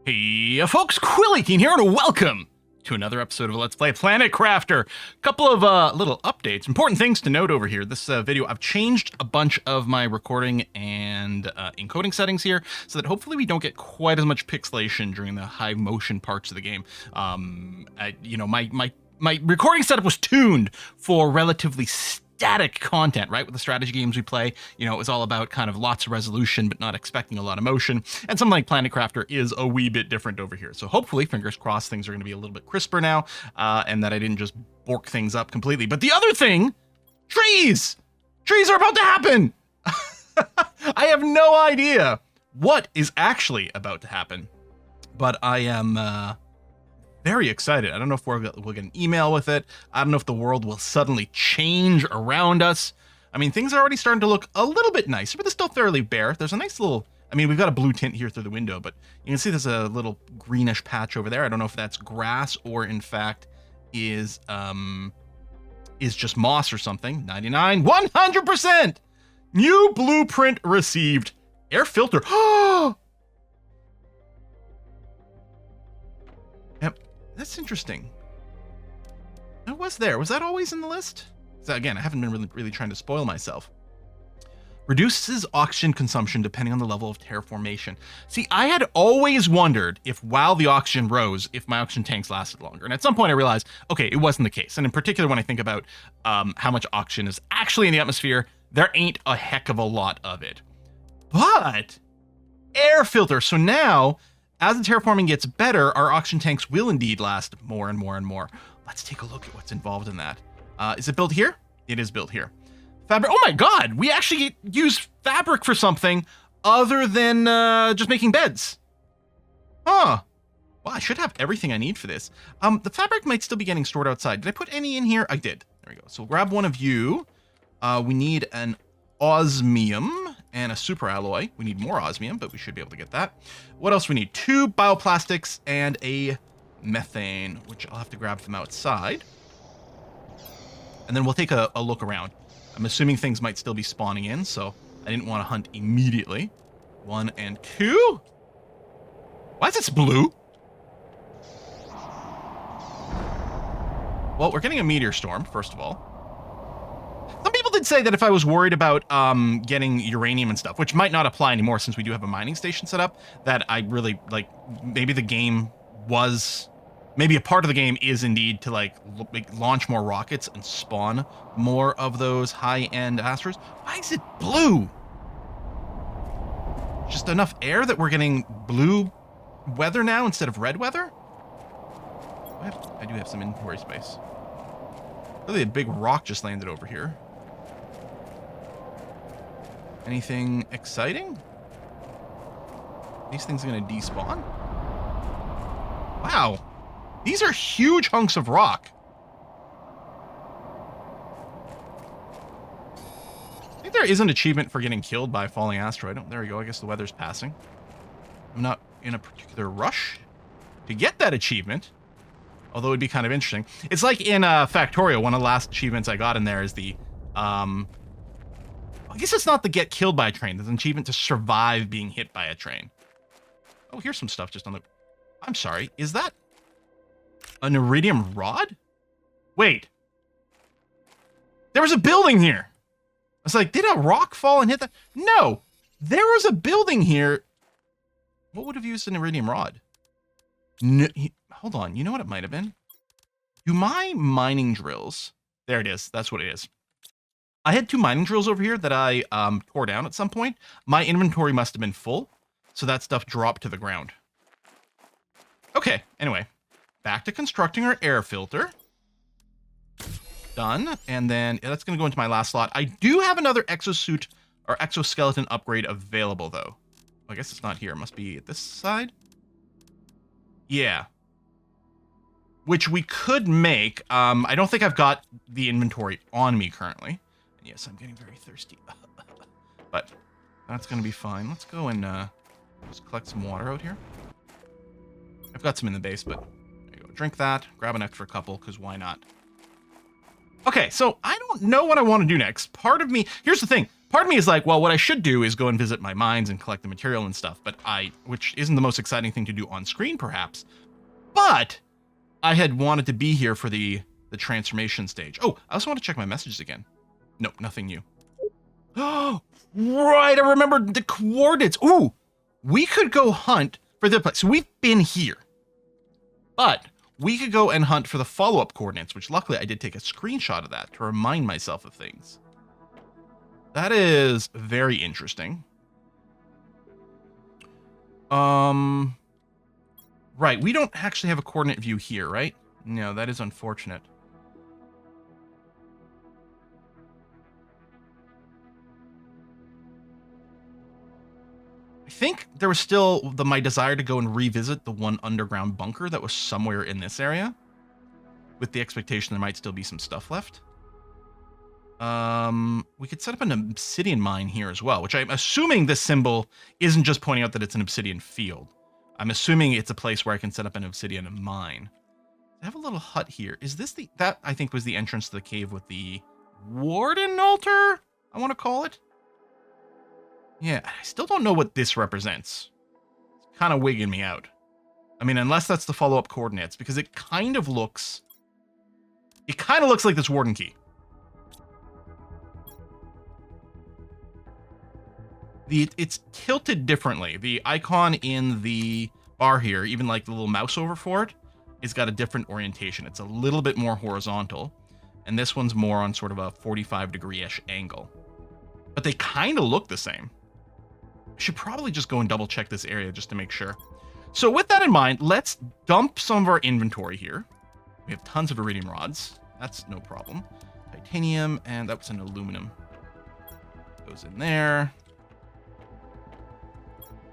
Hey folks, Quill18 here, and welcome to another episode of Let's Play Planet Crafter. Couple of little updates, important things to note over here. This video, I've changed a bunch of my recording and encoding settings here, so that hopefully we don't get quite as much pixelation during the high motion parts of the game. My recording setup was tuned for relatively static content, right? With the strategy games we play, you know, it was all about kind of lots of resolution, but not expecting a lot of motion. And something like Planet Crafter is a wee bit different over here. So hopefully, fingers crossed, things are going to be a little bit crisper now, and that I didn't just bork things up completely. But the other thing, trees! Trees are about to happen! I have no idea what is actually about to happen, but I am, very excited. I don't know if we'll get an email with it. I don't know if the world will suddenly change around us. I mean, things are already starting to look a little bit nicer, but they're still fairly bare. There's a nice little, I mean, we've got a blue tint here through the window, but you can see there's a little greenish patch over there. I don't know if that's grass or in fact is just moss or something. 99, 100%! New blueprint received. Air filter. Oh! That's interesting. It was there. Was that always in the list? So again, I haven't been really trying to spoil myself. Reduces oxygen consumption depending on the level of terraformation. See, I had always wondered if while the oxygen rose, if my oxygen tanks lasted longer. And at some point I realized, okay, it wasn't the case. And in particular, when I think about how much oxygen is actually in the atmosphere, there ain't a heck of a lot of it. But air filter. So now, as the terraforming gets better, our oxygen tanks will indeed last more and more and more. Let's take a look at what's involved in that. Is it built here? It is built here. Fabric. Oh my God, we actually use fabric for something other than just making beds. Huh. Well, I should have everything I need for this. The fabric might still be getting stored outside. Did I put any in here? I did. There we go. So we'll grab one of you. We need an osmium and a super alloy. We need more osmium, but we should be able to get that. What else we need? 2 bioplastics and a methane, which I'll have to grab from outside. And then we'll take a look around. I'm assuming things might still be spawning in, so I didn't want to hunt immediately. 1 and 2. Why is this blue? Well, we're getting a meteor storm, first of all. Some people did say that if I was worried about getting uranium and stuff, which might not apply anymore since we do have a mining station set up, that I really, like, maybe the game was, maybe a part of the game is indeed to, like launch more rockets and spawn more of those high-end asteroids. Why is it blue? Just enough air that we're getting blue weather now instead of red weather? I do have some inventory space. Really, a big rock just landed over here. Anything exciting? These things are going to despawn? Wow. These are huge hunks of rock. I think there is an achievement for getting killed by a falling asteroid. Oh, there we go. I guess the weather's passing. I'm not in a particular rush to get that achievement, although it'd be kind of interesting. It's like in Factorio, one of the last achievements I got in there is the I guess it's not the get killed by a train. There's an achievement to survive being hit by a train. Oh, here's some stuff just on the... I'm sorry. Is that an iridium rod? Wait. There was a building here. I was like, did a rock fall and hit that? No. There was a building here. What would have used an iridium rod? No, hold on. You know what it might have been? Do my mining drills... There it is. That's what it is. I had 2 mining drills over here that I tore down at some point. My inventory must have been full, so that stuff dropped to the ground. Okay, anyway. Back to constructing our air filter. Done. And then that's going to go into my last slot. I do have another exosuit or exoskeleton upgrade available, though. I guess it's not here. It must be at this side. Yeah. Which we could make. I don't think I've got the inventory on me currently. Yes, I'm getting very thirsty. But that's going to be fine. Let's go and just collect some water out here. I've got some in the base, but there you go. Drink that. Grab an extra couple, because why not? Okay, so I don't know what I want to do next. Part of me... Here's the thing. part of me is like, well, what I should do is go and visit my mines and collect the material and stuff, which isn't the most exciting thing to do on screen, perhaps. But I had wanted to be here for the transformation stage. Oh, I also want to check my messages again. Nope, nothing new. Oh, right, I remembered the coordinates. Ooh, we could go hunt for the place. So we've been here, but we could go and hunt for the follow-up coordinates, which luckily I did take a screenshot of that to remind myself of things. That is very interesting. Right, we don't actually have a coordinate view here, right? No, that is unfortunate. I think there was still my desire to go and revisit the one underground bunker that was somewhere in this area, with the expectation there might still be some stuff left. We could set up an obsidian mine here as well, which I'm assuming this symbol isn't just pointing out that it's an obsidian field. I'm assuming it's a place where I can set up an obsidian mine. I have a little hut here. Is this that I think was the entrance to the cave with the warden altar, I want to call it? Yeah, I still don't know what this represents. It's kind of wigging me out. I mean, unless that's the follow-up coordinates, because it kind of looks like this warden key. It's tilted differently. The icon in the bar here, even like the little mouse over for it, is got a different orientation. It's a little bit more horizontal, and this one's more on sort of a 45-degree-ish angle. But they kind of look the same. I should probably just go and double check this area just to make sure. So with that in mind, let's dump some of our inventory here. We have tons of iridium rods. That's no problem. Titanium, and that was an aluminum. Goes in there.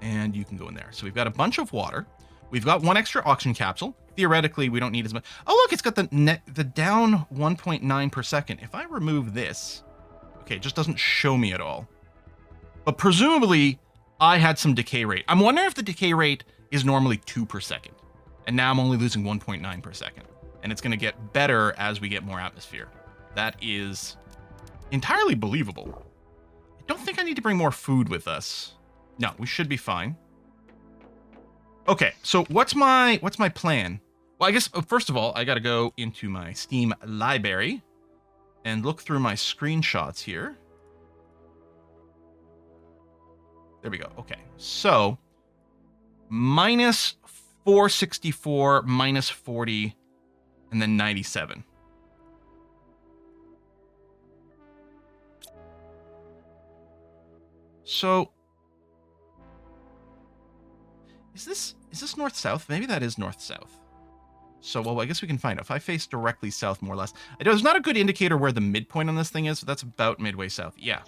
And you can go in there. So we've got a bunch of water. We've got one extra oxygen capsule. Theoretically, we don't need as much. Oh, look, it's got the down 1.9 per second. If I remove this, okay, it just doesn't show me at all. But presumably, I had some decay rate. I'm wondering if the decay rate is normally 2 per second. And now I'm only losing 1.9 per second. And it's going to get better as we get more atmosphere. That is entirely believable. I don't think I need to bring more food with us. No, we should be fine. Okay, so what's my plan? Well, I guess, first of all, I got to go into my Steam library and look through my screenshots here. There we go. Okay, so minus 464, minus 40, and then 97. So is this north-south? Maybe that is north-south. So, well, I guess we can find out. If I face directly south, more or less. There's not a good indicator where the midpoint on this thing is, but that's about midway south. Yeah,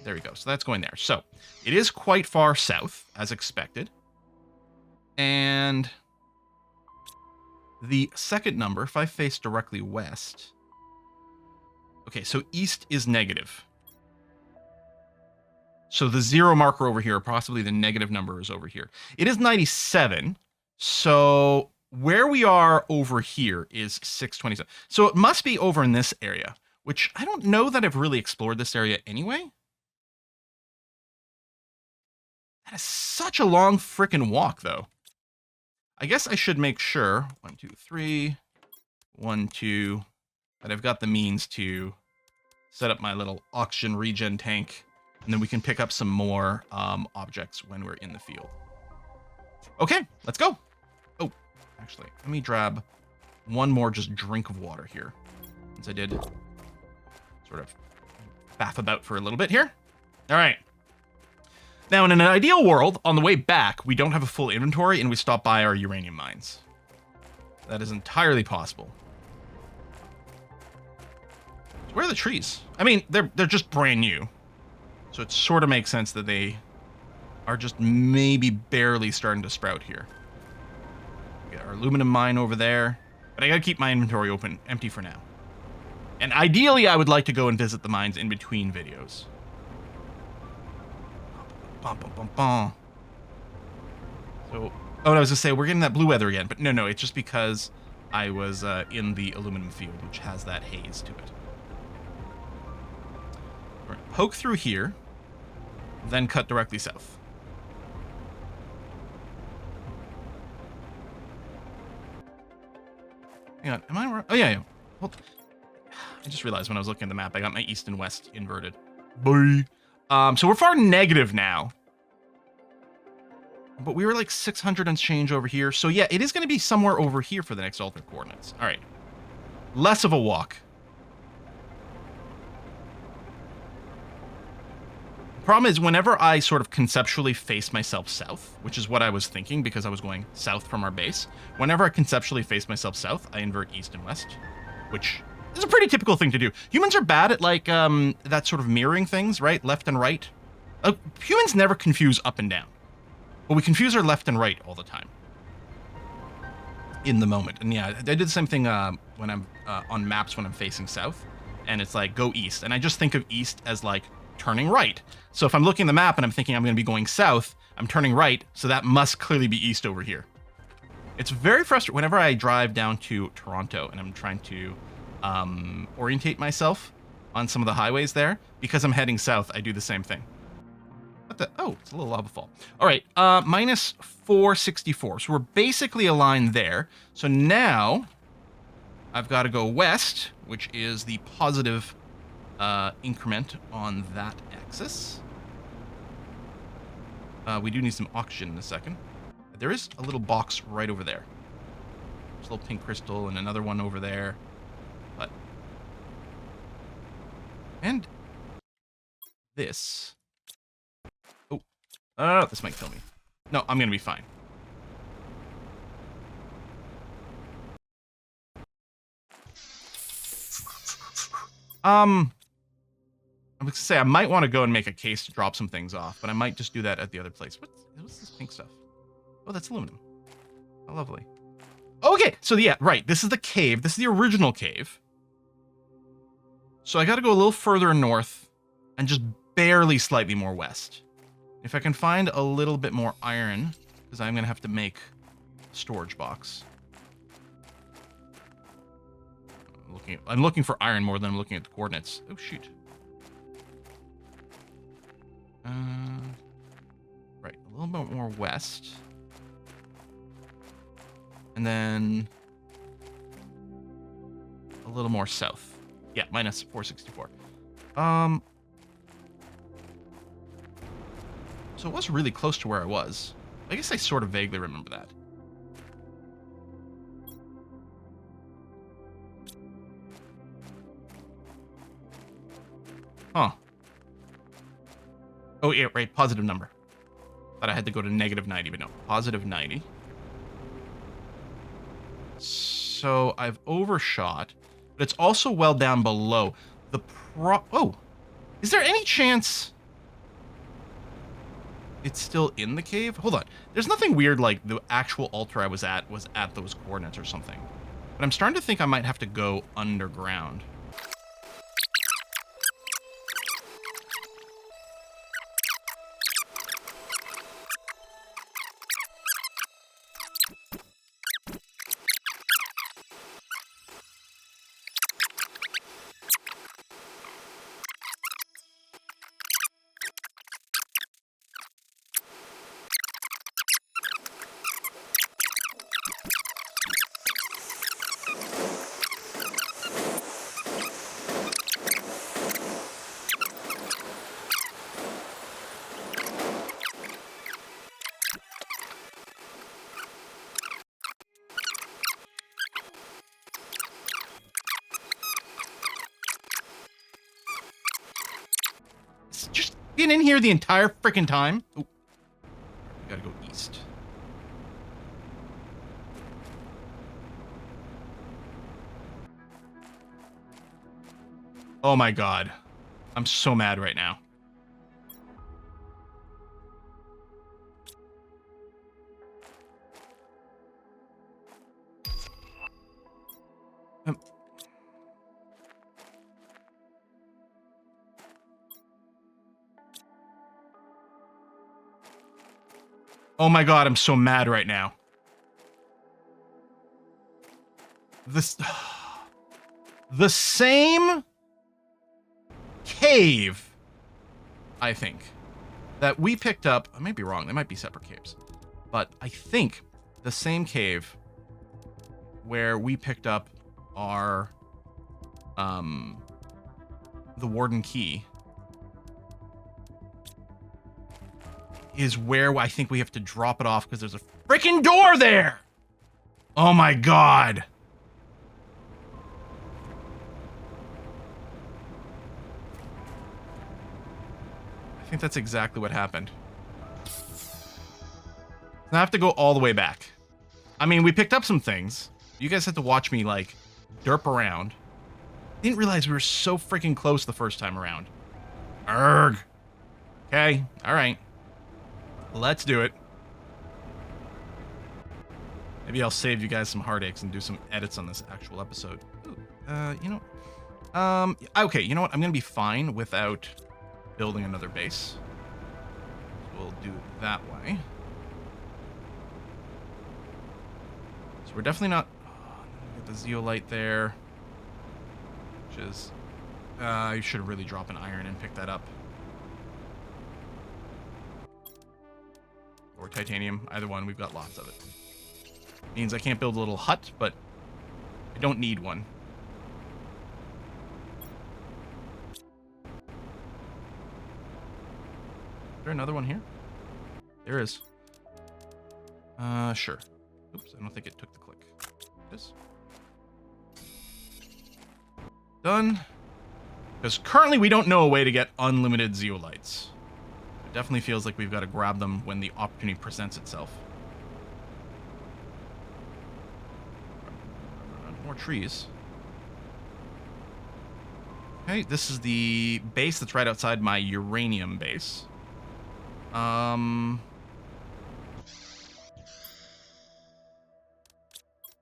there we go. So that's going there. So it is quite far south, as expected. And the second number, if I face directly west. Okay, so east is negative. So the 0 marker over here, possibly the negative number is over here. It is 97. So where we are over here is 627. So it must be over in this area, which I don't know that I've really explored this area anyway. That is such a long frickin' walk, though. I guess I should make sure, 1, 2, 3, 1, 2, that I've got the means to set up my little oxygen regen tank. And then we can pick up some more objects when we're in the field. Okay, let's go. Oh, actually, let me grab one more just drink of water here. Since I did sort of faff about for a little bit here. All right. Now, in an ideal world, on the way back, we don't have a full inventory and we stop by our uranium mines. That is entirely possible. So where are the trees? I mean, they're just brand new. So it sort of makes sense that they are just maybe barely starting to sprout here. We got our aluminum mine over there. But I gotta keep my inventory empty for now. And ideally, I would like to go and visit the mines in between videos. So, oh, I was gonna say, we're getting that blue weather again. But no, it's just because I was in the aluminum field, which has that haze to it. All right, poke through here. then cut directly south. Hang on, am I wrong? Oh, yeah. Hold. I just realized when I was looking at the map, I got my east and west inverted. Bye. So we're far negative now. But we were like 600 and change over here. So yeah, it is going to be somewhere over here for the next alternate coordinates. All right. Less of a walk. The problem is whenever I sort of conceptually face myself south, which is what I was thinking because I was going south from our base. Whenever I conceptually face myself south, I invert east and west, which is a pretty typical thing to do. Humans are bad at like that sort of mirroring things, right? Left and right. Humans never confuse up and down. But we confuse our left and right all the time. In the moment. And yeah, I did the same thing when I'm on maps when I'm facing south. And it's like, go east. And I just think of east as like turning right. So if I'm looking at the map and I'm thinking I'm going to be going south, I'm turning right. So that must clearly be east over here. It's very frustrating whenever I drive down to Toronto and I'm trying to orientate myself on some of the highways there. Because I'm heading south, I do the same thing. What the? Oh, it's a little lava fall. All right, minus 464. So we're basically aligned there. So now I've got to go west, which is the positive increment on that axis. We do need some oxygen in a second. There is a little box right over there. There's a little pink crystal and another one over there. But and this. Oh, this might kill me. No, I'm gonna be fine. I was gonna say I might want to go and make a case to drop some things off, but I might just do that at the other place. What's this pink stuff? Oh, that's aluminum. How lovely. Okay, so yeah, right. This is the cave. This is the original cave. So I got to go a little further north and just barely slightly more west. If I can find a little bit more iron, because I'm going to have to make a storage box. I'm looking for iron more than I'm looking at the coordinates. Oh, shoot. Right, a little bit more west. And then a little more south. Yeah, minus 464. So it was really close to where I was. I guess I sort of vaguely remember that. Huh. Oh, yeah, right. Positive number. Thought I had to go to negative 90, but no. Positive 90. So I've overshot, but it's also well down below. Oh, is there any chance it's still in the cave? Hold on. There's nothing weird like the actual altar I was at those coordinates or something. But I'm starting to think I might have to go underground. Just been in here the entire freaking time. Oh, we gotta go east. Oh my god. I'm so mad right now. Oh my god, I'm so mad right now. The same cave, I think. that we picked up. I might be wrong. They might be separate caves. But I think the same cave where we picked up our the Warden Key is where I think we have to drop it off because there's a freaking door there. Oh my god. I think that's exactly what happened. I have to go all the way back. I mean, we picked up some things. You guys had to watch me, like, derp around. Didn't realize we were so freaking close the first time around. Erg. Okay, alright. Let's do it. Maybe I'll save you guys some heartaches and do some edits on this actual episode. Ooh, you know... okay, you know what? I'm gonna be fine without building another base. We'll do it that way. So we're definitely not... Get the zeolite there. Which is... you should really drop an iron and pick that up. Or titanium. Either one. We've got lots of it. Means I can't build a little hut, but I don't need one. Is there another one here? There is. Sure. Oops, I don't think it took the click. This. Done. Because currently we don't know a way to get unlimited zeolites. It definitely feels like we've got to grab them when the opportunity presents itself. More trees. Okay, this is the base that's right outside my uranium base.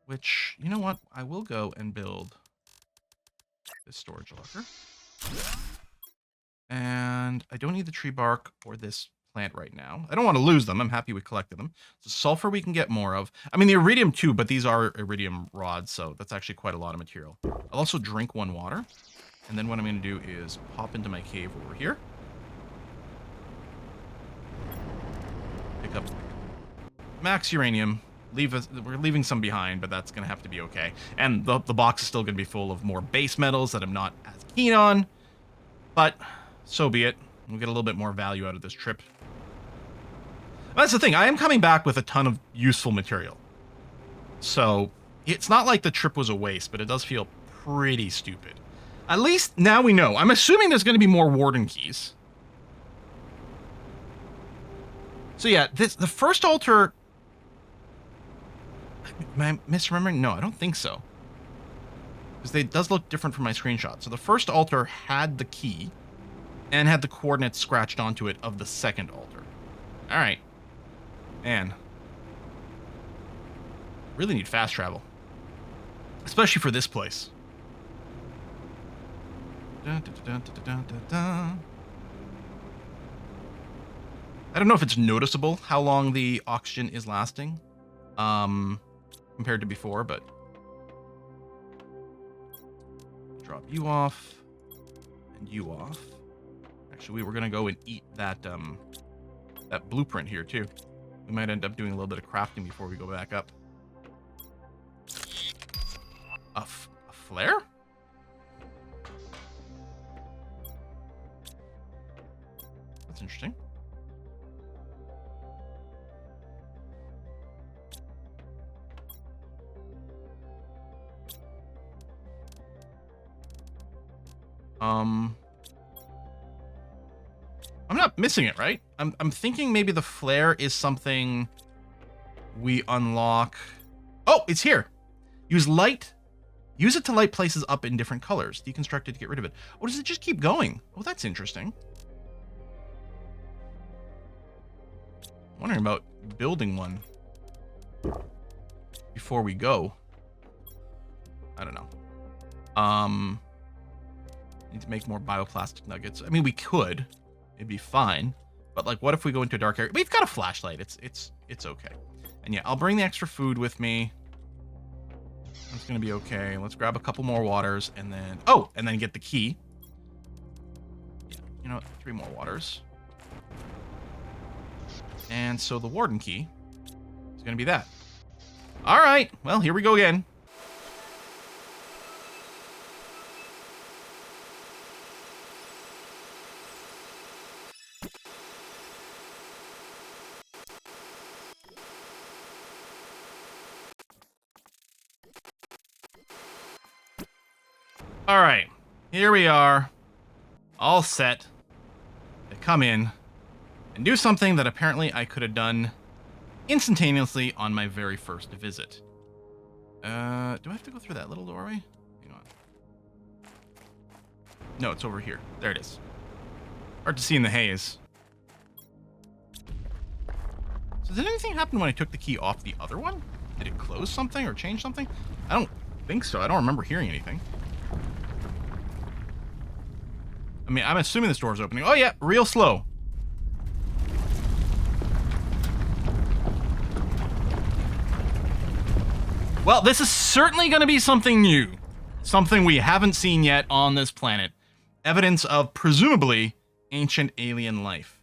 Which, you know what? I will go and build this storage locker. And I don't need the tree bark or this plant right now. I don't want to lose them. I'm happy we collected them. So sulfur we can get more of. I mean, the iridium too, but these are iridium rods, so that's actually quite a lot of material. I'll also drink one water. And then what I'm going to do is pop into my cave over here. Pick up max uranium. We're leaving some behind, but that's going to have to be okay. And the box is still going to be full of more base metals that I'm not as keen on. But so be it. We'll get a little bit more value out of this trip. That's the thing. I am coming back with a ton of useful material. So it's not like the trip was a waste, but it does feel pretty stupid. At least now we know. I'm assuming there's going to be more Warden Keys. So yeah, the first altar... Am I misremembering? No, I don't think so. Because it does look different from my screenshot. So the first altar had the key and had the coordinates scratched onto it of the second altar. All right. Man. Really need fast travel. Especially for this place. I don't know if it's noticeable how long the oxygen is lasting. Compared to before, but drop you off and you off. Actually, we were gonna go and eat that that blueprint here too. We might end up doing a little bit of crafting before we go back up. A flare? That's interesting. I'm not missing it, right? I'm thinking maybe the flare is something we unlock. Oh, it's here. Use light. Use it to light places up in different colors. Deconstruct it to get rid of it. Oh, does it just keep going? Oh, that's interesting. I'm wondering about building one before we go. I don't know. Need to make more bioplastic nuggets. I mean, we could. It'd be fine. But like, what if we go into a dark area? We've got a flashlight. It's okay. And yeah, I'll bring the extra food with me. That's gonna be okay. Let's grab a couple more waters and then and then get the key. Yeah, you know what? 3 more waters. And so the warden key is going to be that. All right. Well, here we go again. All right. Here we are. All set to come in and do something that apparently I could have done instantaneously on my very first visit. Do I have to go through that little doorway? Hang on. No, it's over here. There it is. Hard to see in the haze. So did anything happen when I took the key off the other one? Did it close something or change something? I don't think so. I don't remember hearing anything. I mean, I'm assuming this door's opening. Oh yeah, real slow. Well, this is certainly going to be something new. Something we haven't seen yet on this planet. Evidence of, presumably, ancient alien life.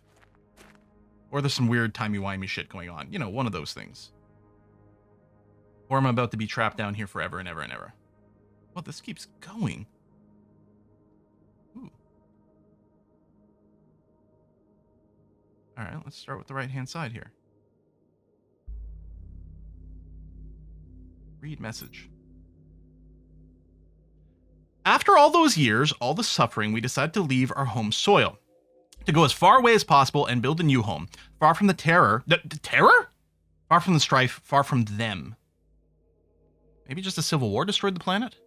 Or there's some weird timey-wimey shit going on. You know, one of those things. Or I'm about to be trapped down here forever and ever and ever. Well, this keeps going. Ooh. Alright, let's start with the right-hand side here. Read message. After all those years, all the suffering, we decided to leave our home soil. To go as far away as possible and build a new home. Far from the terror. The terror? Far from the strife, far from them. Maybe just a civil war destroyed the planet?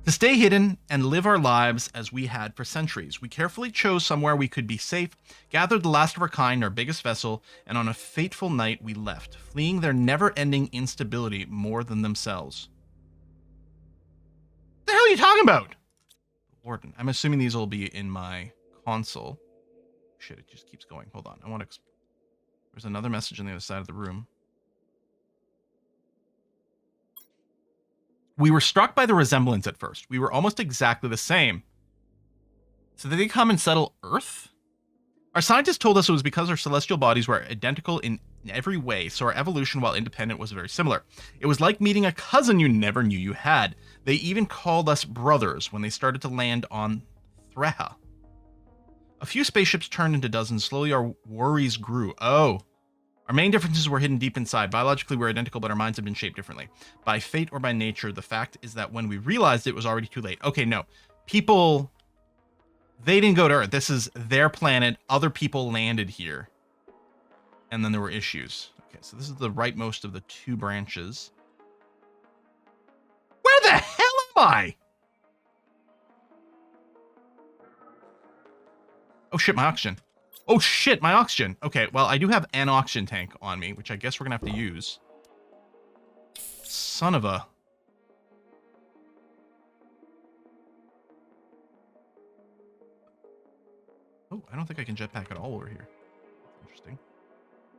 To stay hidden and live our lives as we had for centuries, we carefully chose somewhere we could be safe, gathered the last of our kind, our biggest vessel, and on a fateful night we left, fleeing their never-ending instability more than themselves. What the hell are you talking about? Warden. I'm assuming these will be in my console. Shit, it just keeps going. Hold on. I want to... There's another message on the other side of the room. We were struck by the resemblance at first. We were almost exactly the same. So did they come and settle Earth? Our scientists told us it was because our celestial bodies were identical in every way, so our evolution, while independent, was very similar. It was like meeting a cousin you never knew you had. They even called us brothers when they started to land on Treha. A few spaceships turned into dozens. Slowly our worries grew. Oh. Our main differences were hidden deep inside. Biologically, we're identical, but our minds have been shaped differently. By fate or by nature, the fact is that when we realized it was already too late. Okay, no. People, they didn't go to Earth. This is their planet. Other people landed here. And then there were issues. Okay, so this is the rightmost of the two branches. Where the hell am I? Oh shit, my oxygen. Oh shit, my oxygen. Okay, well, I do have an oxygen tank on me, which I guess we're gonna have to use. Son of a... Oh, I don't think I can jetpack at all over here. Interesting.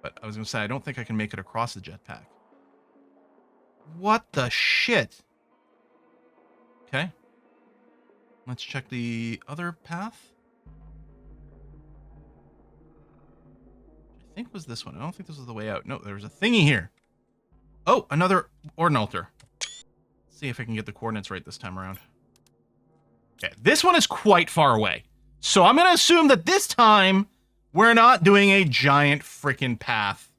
But I was gonna say, I don't think I can make it across the jetpack. What the shit? Okay. Let's check the other path. I think was this one. I don't think this was the way out. No, there's a thingy here. Oh, another ordinalter. Let's see if I can get the coordinates right this time around. Okay, this one is quite far away. So I'm going to assume that this time we're not doing a giant freaking path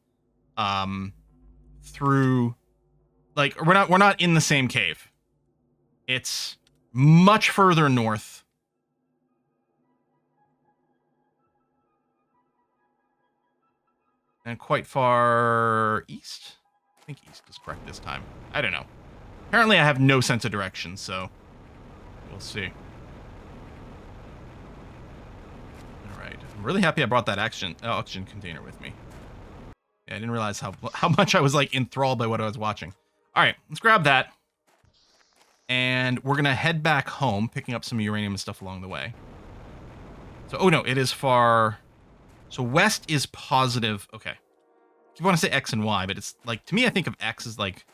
through, like, we're not in the same cave. It's much further north. And quite far east? I think east is correct this time. I don't know. Apparently I have no sense of direction, so we'll see. Alright. I'm really happy I brought that oxygen container with me. Yeah, I didn't realize how much I was, like, enthralled by what I was watching. Alright, let's grab that. And we're gonna head back home, picking up some uranium and stuff along the way. So, oh no, it is far... So west is positive. Okay. You want to say X and Y, but it's like, to me, I think of X as like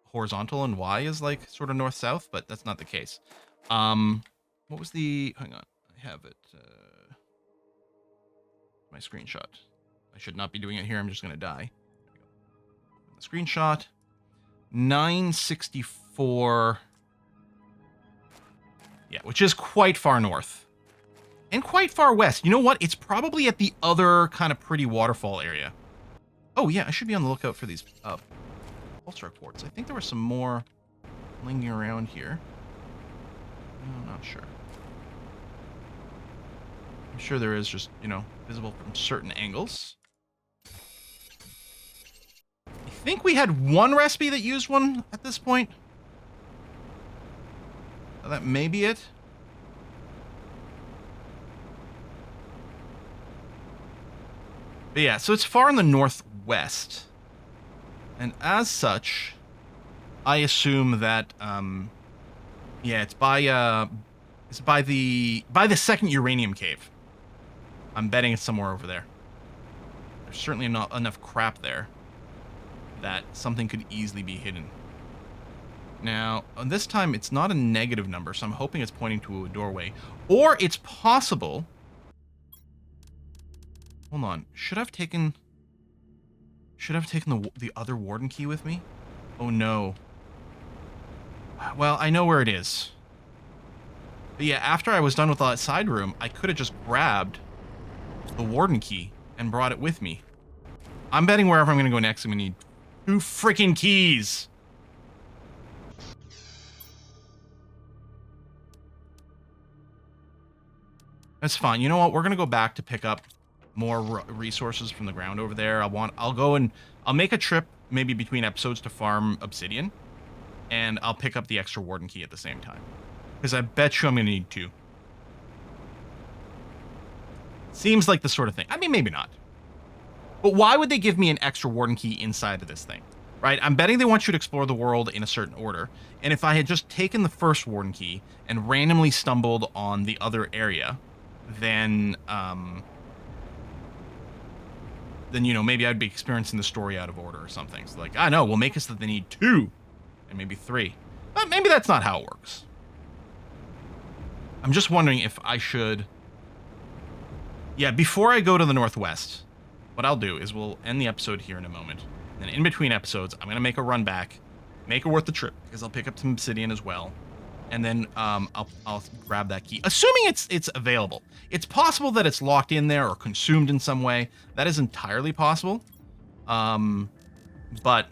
horizontal and Y is like sort of north-south, but that's not the case. What was the, hang on, I have it. My screenshot. I should not be doing it here. I'm just going to die. Screenshot. 964. Yeah, which is quite far north. And quite far west. You know what? It's probably at the other kind of pretty waterfall area. Oh, yeah, I should be on the lookout for these pulsar quartz. I think there were some more lingering around here. I'm not sure. I'm sure there is, just, you know, visible from certain angles. I think we had one recipe that used one at this point. So that may be it. But yeah, so it's far in the northwest. And as such, I assume that yeah, it's by the second uranium cave. I'm betting it's somewhere over there. There's certainly not enough crap there that something could easily be hidden. Now, this time it's not a negative number, so I'm hoping it's pointing to a doorway. Or it's possible... Hold on. Should I have taken the other warden key with me? Oh no. Well, I know where it is. But yeah, after I was done with that side room, I could have just grabbed the warden key and brought it with me. I'm betting wherever I'm going to go next, I'm going to need 2 freaking keys. That's fine. You know what? We're going to go back to pick up more resources from the ground over there. I'll make a trip maybe between episodes to farm obsidian, and I'll pick up the extra warden key at the same time. Because I bet you I'm going to need 2. Seems like the sort of thing. I mean, maybe not. But why would they give me an extra warden key inside of this thing? Right? I'm betting they want you to explore the world in a certain order. And if I had just taken the first warden key and randomly stumbled on the other area, then you know, maybe I'd be experiencing the story out of order or something. So like, no, we'll make us that they need 2 and maybe 3. But maybe that's not how it works. I'm just wondering if I should... Yeah, before I go to the northwest, what I'll do is we'll end the episode here in a moment. And in between episodes, I'm going to make a run back, make it worth the trip, because I'll pick up some obsidian as well. And then I'll grab that key, assuming it's available. It's possible that it's locked in there or consumed in some way. That is entirely possible. But,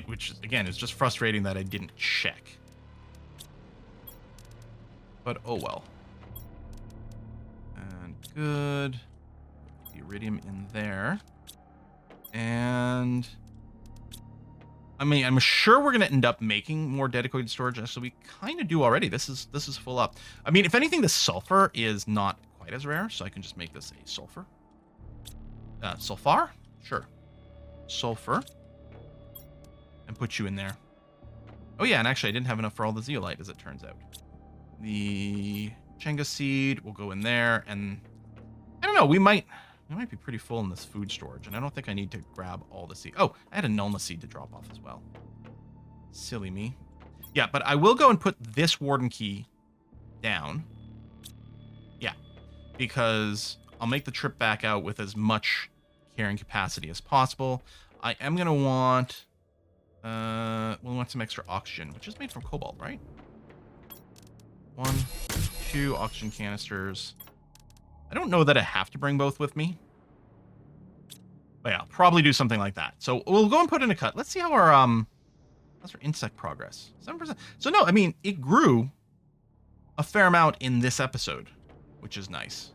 which again is just frustrating that I didn't check. But oh well. And good. The iridium in there. And I mean, I'm sure we're going to end up making more dedicated storage, so we kind of do already. This is full up. I mean, if anything, the sulfur is not quite as rare, so I can just make this a sulfur. Sulfur? Sure. Sulfur. And put you in there. Oh yeah, and actually I didn't have enough for all the zeolite, as it turns out. The Chenga seed will go in there, and I don't know, we might be pretty full in this food storage, and I don't think I need to grab all the seed. Oh, I had a Nulna seed to drop off as well. Silly me. Yeah, but I will go and put this warden key down. Yeah, because I'll make the trip back out with as much carrying capacity as possible. I am going to want... we'll want some extra oxygen, which is made from cobalt, right? 1, 2 oxygen canisters. I don't know that I have to bring both with me. But yeah, I'll probably do something like that. So we'll go and put in a cut. Let's see how how's our insect progress. 7%. So no, I mean, it grew a fair amount in this episode, which is nice.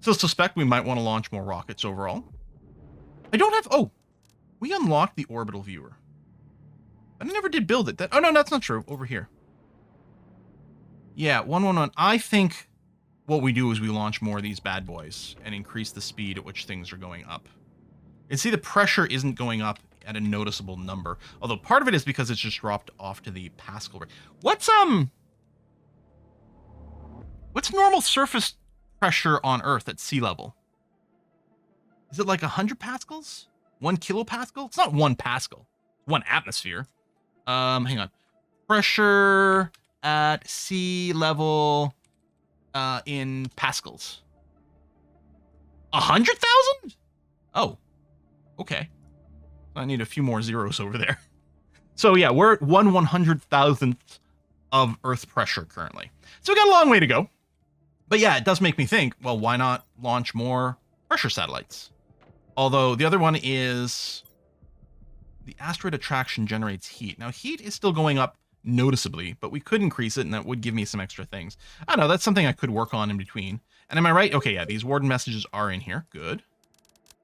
Still suspect we might want to launch more rockets overall. I don't have... Oh, we unlocked the orbital viewer. But I never did build it. Oh, no, that's not true. Over here. Yeah, 111. I think what we do is we launch more of these bad boys and increase the speed at which things are going up. And see, the pressure isn't going up at a noticeable number. Although part of it is because it's just dropped off to the Pascal rate. What's normal surface pressure on Earth at sea level? Is it like 100 pascals? 1 kilopascal? It's not 1 pascal. 1 atmosphere. Hang on. Pressure at sea level in pascals. 100,000? Oh, okay. I need a few more zeros over there. So yeah, we're at 1/100,000th of Earth pressure currently. So we got a long way to go. But yeah, it does make me think, well, why not launch more pressure satellites? Although the other one is the asteroid attraction generates heat. Now, heat is still going up noticeably, but we could increase it, and that would give me some extra things. I don't know, that's something I could work on in between. And am I right? Okay, yeah, these warden messages are in here. Good.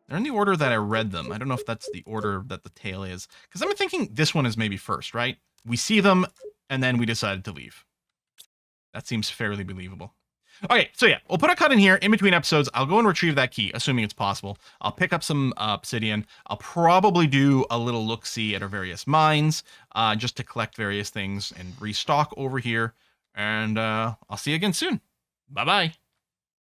They're in the order that I read them. I don't know if that's the order that the tail is. Because I'm thinking this one is maybe first, right? We see them, and then we decided to leave. That seems fairly believable. Okay, so yeah, we'll put a cut in here in between episodes. I'll go and retrieve that key, assuming it's possible. I'll pick up some obsidian. I'll probably do a little look-see at our various mines, just to collect various things and restock over here. And I'll see you again soon. Bye-bye.